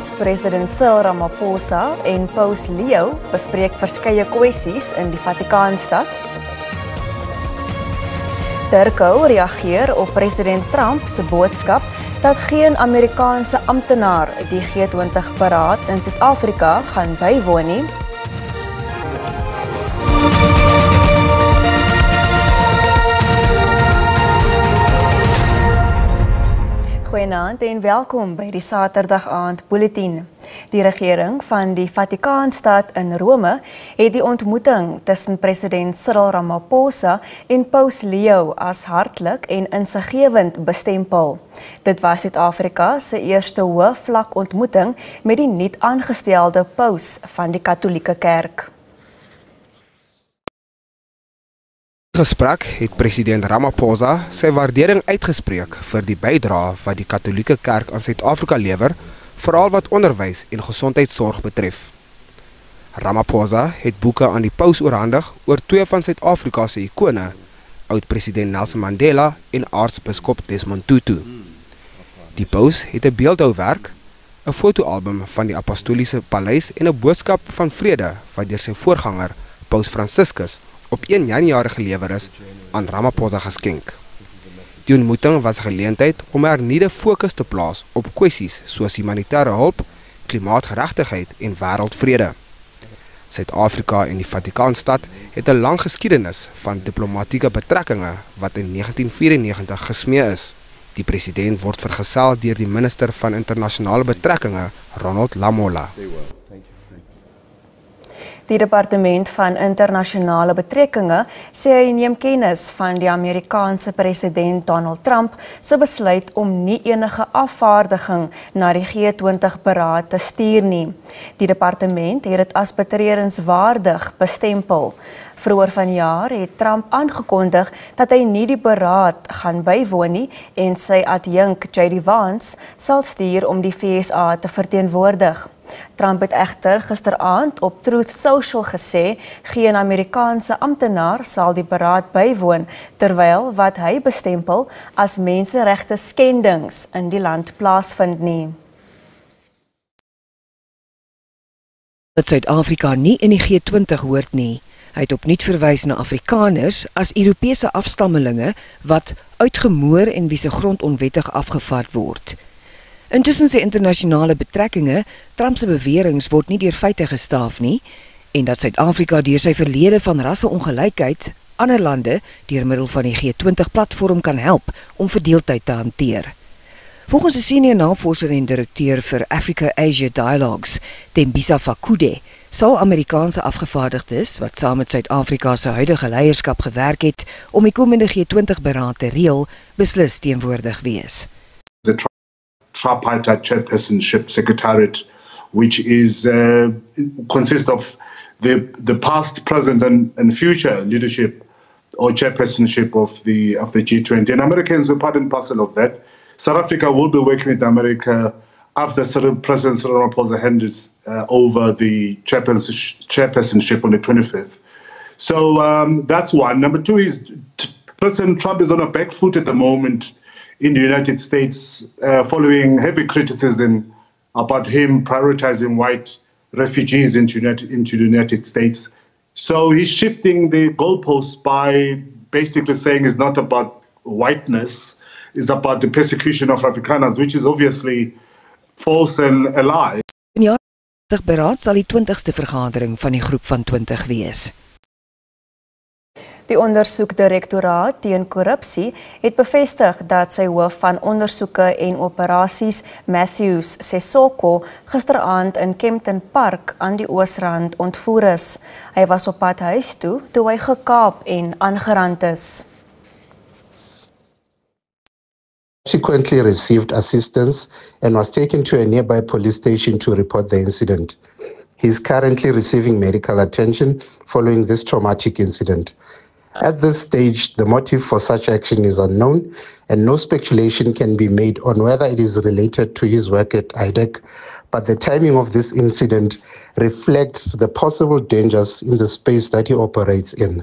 aand, president Cyril Ramaphosa en Paus Leo bespreek verskeie kwessies in die Vatikaanstad. Turkye reageer op president Trump se boodskap dat geen Amerikaanse amptenaar die G20-beraad in Suid-Afrika gaan bywoon nie. Goeienaand en welkom by die Saterdag aand bulletin. Die regering van die Vatikaanstad in Rome het die ontmoeting tussen president Cyril Ramaphosa en Paus Leo as hartlik en insiggewend bestempel. Dit was Suid-Afrika se eerste hoë-vlak ontmoeting met die nuut aangestelde paus van die Katolieke Kerk. Gesprek het president Ramaphosa sy waardering uitgespreek vir die bydrae wat die Katolieke Kerk aan Suid-Afrika lewer, veral wat onderwys en gesondheidsorg betref. Ramaphosa het boeke aan die paus oorhandig oor twee van Suid-Afrika se ikone, oud-president Nelson Mandela en aartsbiskop Desmond Tutu. Die paus het 'n beeldhouwerk, 'n fotoalbum van die apostoliese paleis en 'n boodskap van vrede wat deur sy voorganger, Paus Franciscus, op 1 Januarie gelewer is, aan Ramaphosa geskenk. Die ontmoeting was 'n geleentheid om 'n hernuide fokus te plaas op kwessies soos humanitêre hulp, klimaatgeregtigheid en wêreldvrede. Suid-Afrika en die Vatikaanstad het 'n lang geskiedenis van diplomatieke betrekkinge wat in 1994 gesmee is. Die president word vergesel deur die minister van internasionale betrekkinge, Ronald Lamola. Die Departement van Internasionale Betrekkinge sê hy neem kennis van die Amerikaanse president Donald Trump se besluit om nie enige afvaardiging na die G20-beraad te stuur nie. Die departement het dit as betreurenswaardig bestempel. Vroeër vanjaar het Trump aangekondig dat hy nie die beraad gaan bywoon nie en sy adjunk JD Vance sal stuur om die VSA te verteenwoordig. Trump het egter gisteraand op Truth Social gesê geen Amerikaanse amptenaar sal die beraad bywoon, terwyl wat hy bestempel as menseregte skendings in die land plaasvind nie. Dat Suid-Afrika nie in die G20 hoort nie. Hy het opnuut verwys na Afrikaners as Europese afstammelinge wat uitgemoor en wie se grond onwettig afgevat word. Intussen sy internasionale betrekkinge, Trump se beweringe word nie deur feite gestaaf nie en dat Suid-Afrika deur sy verlede van rasseongelykheid ander lande deur middel van die G20-platform kan help om verdeeldheid te hanteer. Volgens 'n senior navorser en direkteur vir Africa-Asia Dialogues, Tembisa Fakude, sal Amerikaanse afgevaardigdes wat saam met Suid-Afrika se huidige leierskap gewerk het om die komende G20-beraad te reël, beslis teenwoordig wees. The tripartite chairpersonship secretariat, which is consists of the past, present, and future leadership or chairpersonship of the G20. And Americans were part and parcel of that. South Africa will be working with America after President Cyril Ramaphosa hands over the chairpersonship on the 25th. So that's one. Number two is President Trump is on a back foot at the moment in the United States following heavy criticism about him prioritizing white refugees into the United States. So he's shifting the goalposts by basically saying it's not about whiteness, it's about the persecution of Afrikaners, which is obviously false and a lie. In die beraad sal die 20ste vergadering van die groep van 20 wees. Die ondersoekdirektoraat teen korrupsie het bevestig dat sy hoof van ondersoeke en operasies, Matthews Sesoko, gisteraand in Kempton Park aan die Oosrand ontvoer is. Hy was op pad huis toe hy gekaap en aangerand is. Subsequently received assistance and was taken to a nearby police station to report the incident. He is currently receiving medical attention following this traumatic incident. At this stage, the motive for such action is unknown and no speculation can be made on whether it is related to his work at IDEC, but the timing of this incident reflects the possible dangers in the space that he operates in.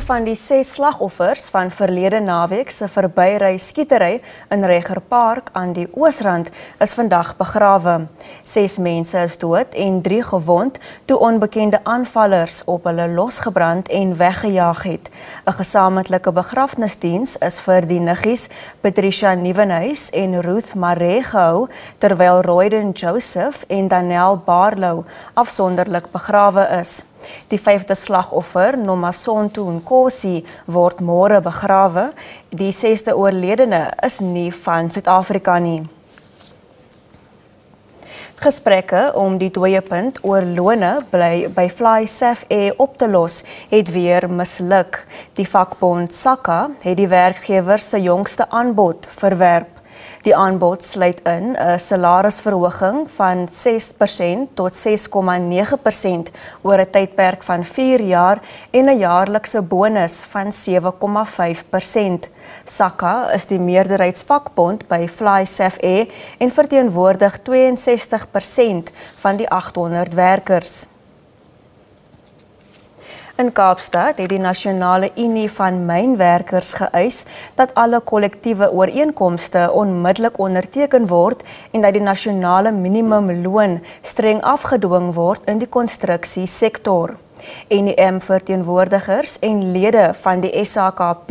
van die 6 slagoffers van verlede naweek se verbyry skietery in Reger Park aan die Oosrand is vandag begrawe. 6 mense is dood en 3 gewond toe onbekende aanvallers op hulle losgebrand en weggejaag het. 'n Gesamentlike begrafnisdiens is vir die niggies Patricia Nieuwenhuis en Ruth Maree gehou, terwyl Royden Joseph en Daniel Barlow afsonderlik begrawe is. Die 5de slagoffer, Nomasonto Nkosi, word môre begrawe. Die 6de oorledene is nie van Suid-Afrika nie. Gesprekke om die dooiepunt oor lone by FlySafair op te los het weer misluk. Die vakbond SACA het die werkgewer se jongste aanbod verwerp. Die aanbod sluit in 'n salarisverhoging van 6% tot 6,9% oor 'n tydperk van 4 jaar en 'n jaarlikse bonus van 7,5%. SACA is die meerderheidsvakbond by FlySafair en verteenwoordig 62% van die 800 werkers. In Kaapstad het die Nasionale Unie van Mynwerkers geëis dat alle kollektiewe ooreenkomste onmiddellik onderteken word en dat die nasionale minimumloon streng afgedwing word in die konstruksiesektor. NEM-verteenwoordigers en lede van die SAKP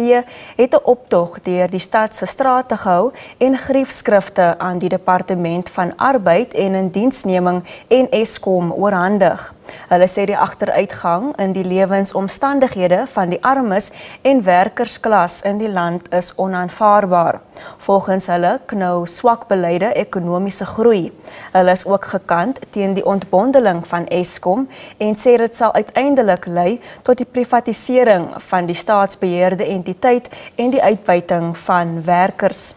het 'n optog deur die stad se strate gehou en griefskrifte aan die Departement van Arbeid en Indiensneming en Eskom oorhandig. Hulle sê die agteruitgang in die lewensomstandighede van die armes en werkersklas in die land is onaanvaarbaar. Volgens hulle knou swak beleide ekonomiese groei. Hulle is ook gekant teen die ontbondeling van Eskom en sê dit sal uiteindelik lei tot die privatisering van die staatsbeheerde entiteit en die uitbuiting van werkers.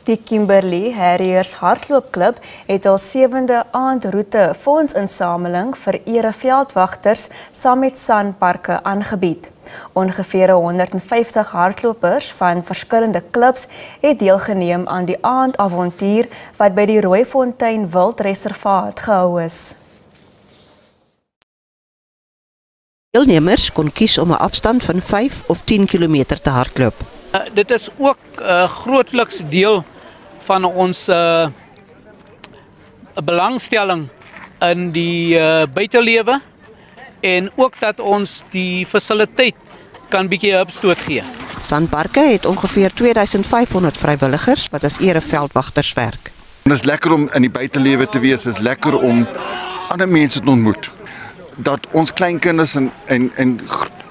Die Kimberley Harriers hardloopklub het al 7de aandroete fondsinsameling vir ereveldwagters saam met SANParke aangebied. Ongeveer 150 hardlopers van verskillende klubs het deelgeneem aan die aandavontuur wat by die Rooifontein Wildreservaat gehou is. Deelnemers kon kies om 'n afstand van 5 of 10 kilometer te hardloop. Dit is ook grootliks deel van ons belangstelling in die buitelewe en ook dat ons die fasiliteit kan bietjie hupstoot gee. SANParke het ongeveer 2500 vrywilligers wat as ereveldwagters werk. Dit is lekker om in die buitelewe te wees, dit is lekker om ander mense te ontmoet. Dat ons kleinkinders en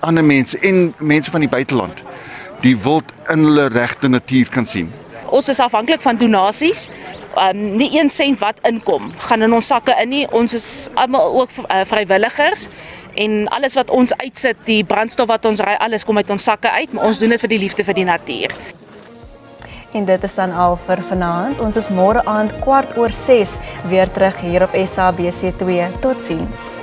ander mense en mense van die buiteland die wild in hulle regte natuur kan sien. Ons is afhanklik van donasies. Nie 1 sent wat inkom gaan in ons sakke in nie. Ons is almal ook vrywilligers en alles wat ons uitsit, die brandstof wat ons ry, alles kom uit ons sakke uit, maar ons doen dit vir die liefde vir die natuur. En dit is dan al vir vanaand. Ons is môre aand 6:15 weer terug hier op SABC2. Totsiens.